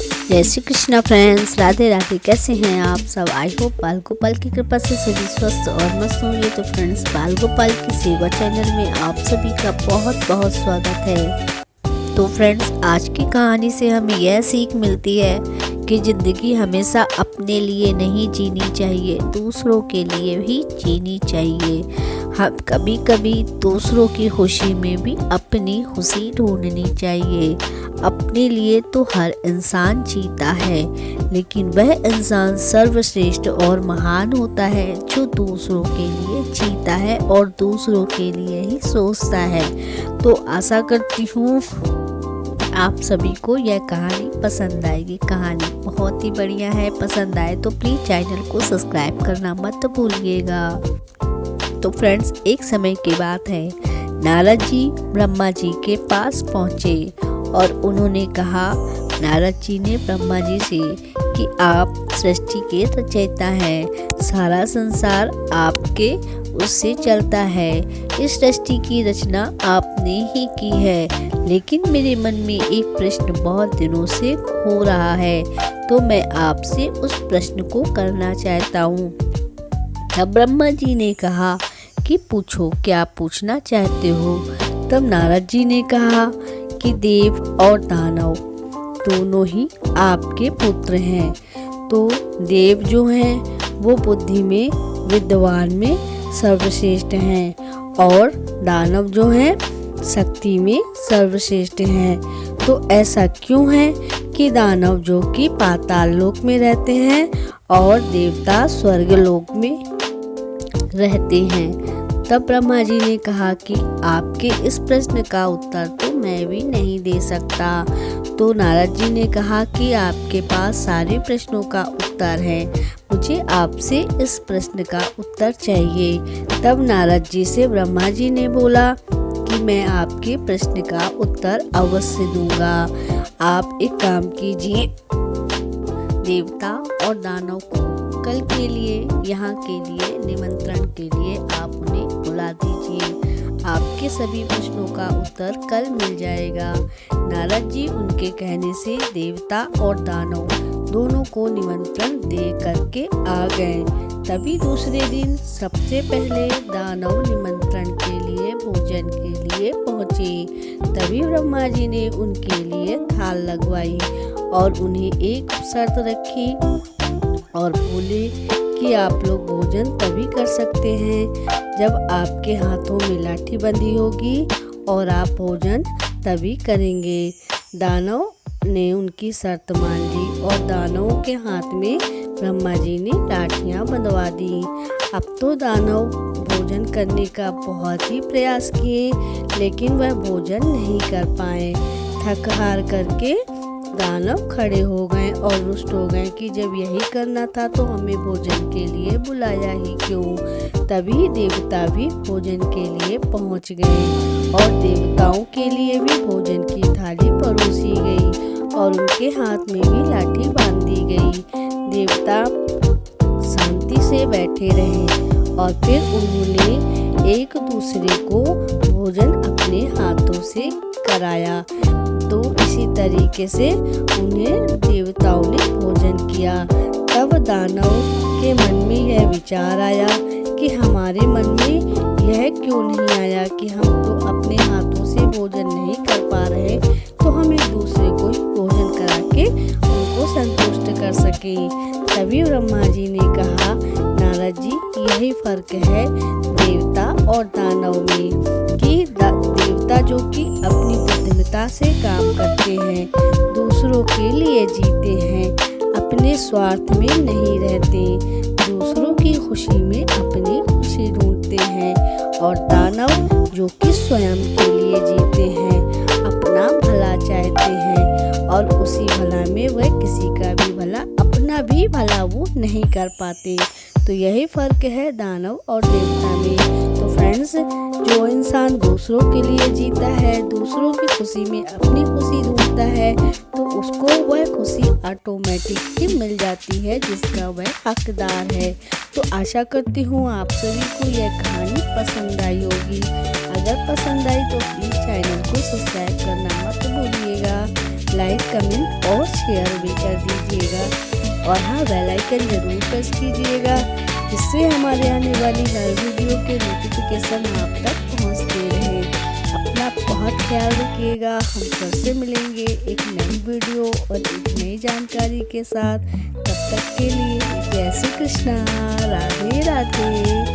जय श्री कृष्णा फ्रेंड्स, राधे राधे। कैसे हैं आप सब? आई होप बाल गोपाल की कृपा से सभी स्वस्थ और मस्त होंगे। तो फ्रेंड्स, बाल गोपाल की सेवा चैनल में आप सभी का बहुत बहुत स्वागत है। तो फ्रेंड्स, आज की कहानी से हमें यह सीख मिलती है कि ज़िंदगी हमेशा अपने लिए नहीं जीनी चाहिए, दूसरों के लिए भी जीनी चाहिए। हम कभी कभी दूसरों की खुशी में भी अपनी खुशी ढूंढनी चाहिए। अपने लिए तो हर इंसान जीता है, लेकिन वह इंसान सर्वश्रेष्ठ और महान होता है जो दूसरों के लिए जीता है और दूसरों के लिए ही सोचता है। तो आशा करती हूँ आप सभी को यह कहानी पसंद आएगी। कहानी बहुत ही बढ़िया है। पसंद आए तो प्लीज़ चैनल को सब्सक्राइब करना मत भूलिएगा। तो फ्रेंड्स, एक समय की बात है, नारद जी ब्रह्मा जी के पास पहुँचे और उन्होंने कहा, नारद जी ने ब्रह्मा जी से कि आप सृष्टि के रचयिता हैं, सारा संसार आपके उससे चलता है, इस सृष्टि की रचना आपने ही की है। लेकिन मेरे मन में एक प्रश्न बहुत दिनों से हो रहा है, तो मैं आपसे उस प्रश्न को करना चाहता हूँ। तब ब्रह्मा जी ने कहा कि पूछो, क्या पूछना चाहते हो? तब नारद जी ने कहा कि देव और दानव दोनों ही आपके पुत्र हैं। तो देव जो हैं वो बुद्धि में, विद्वान में सर्वश्रेष्ठ हैं और दानव जो हैं शक्ति में सर्वश्रेष्ठ हैं। तो ऐसा क्यों है कि दानव जो कि पाताल लोक में रहते हैं और देवता स्वर्ग लोक में रहते हैं? तब ब्रह्मा जी ने कहा कि आपके इस प्रश्न का उत्तर तो मैं भी नहीं दे सकता। तो नारद जी ने कहा कि आपके पास सारे प्रश्नों का उत्तर है, मुझे आपसे इस प्रश्न का उत्तर चाहिए। तब नारद जी से ब्रह्मा जी ने बोला कि मैं आपके प्रश्न का उत्तर अवश्य दूंगा। आप एक काम कीजिए, देवता और दानव को कल के लिए, यहाँ के लिए, निमंत्रण के लिए आप उन्हें बुला दीजिए। आपके सभी प्रश्नों का उत्तर कल मिल जाएगा। नारद जी उनके कहने से देवता और दानव दोनों को निमंत्रण दे करके आ गए। तभी दूसरे दिन सबसे पहले दानव निमंत्रण के लिए, भोजन के लिए पहुँचे। तभी ब्रह्मा जी ने उनके लिए थाल लगवाई और उन्हें एक शर्त रखी और बोले कि आप लोग भोजन तभी कर सकते हैं जब आपके हाथों में लाठी बंधी होगी और आप भोजन तभी करेंगे। दानव ने उनकी शर्त मान ली और दानवों के हाथ में ब्रह्मा जी ने लाठियां बंधवा दी। अब तो दानव भोजन करने का बहुत ही प्रयास किए, लेकिन वह भोजन नहीं कर पाए। थक हार करके दानव खड़े हो गए और रुष्ट हो गए कि जब यही करना था तो हमें भोजन के लिए बुलाया ही क्यों। तभी देवता भी भोजन के लिए पहुंच गए और देवताओं के लिए भी भोजन की थाली परोसी गई और उनके हाथ में भी लाठी बांध दी गई। देवता शांति से बैठे रहे और फिर उन्होंने एक दूसरे को भोजन अपने हाथों से कराया। तो इसी तरीके से उन्हें देवताओं ने भोजन किया। तब दानव के मन में यह विचार आया कि हमारे मन में यह क्यों नहीं आया कि हम तो अपने हाथों से भोजन नहीं कर पा रहे, तो हम एक दूसरे को ही भोजन करा के उनको संतुष्ट कर सके। तभी ब्रह्मा जी ने कहा, नारद जी, यही फर्क है देवता और दानव में कि देवता जो कि अपनी बुद्धिमत्ता से काम करते हैं, दूसरों के लिए जीते हैं, अपने स्वार्थ में नहीं रहते, दूसरों की खुशी में अपनी खुशी ढूंढते हैं। और दानव जो कि स्वयं के लिए जीते हैं, अपना भला चाहते हैं और उसी भला में वह किसी का भी भला, अपना भी भला वो नहीं कर पाते। तो यही फर्क है दानव और देवता में। तो फ्रेंड्स, जो इंसान दूसरों के लिए जीता है, दूसरों की खुशी में अपनी खुशी ढूंढता है, तो उसको वह खुशी ऑटोमेटिक ही मिल जाती है जिसका वह हकदार है। तो आशा करती हूँ आप सभी को यह कहानी पसंद आई होगी। अगर पसंद आई तो प्लीज़ चैनल को सब्सक्राइब करना मत भूलिएगा। लाइक, कमेंट और शेयर भी कर दीजिएगा। और हाँ, बेल आइकन जरूर प्रेस कीजिएगा, जिससे हमारे आने वाली हर वीडियो के नोटिफिकेशन आप तक पहुंचते रहे। अपना बहुत ख्याल रखिएगा। हम फिर से मिलेंगे एक नई वीडियो और एक नई जानकारी के साथ। तब तक के लिए जय श्री कृष्णा, राधे राधे।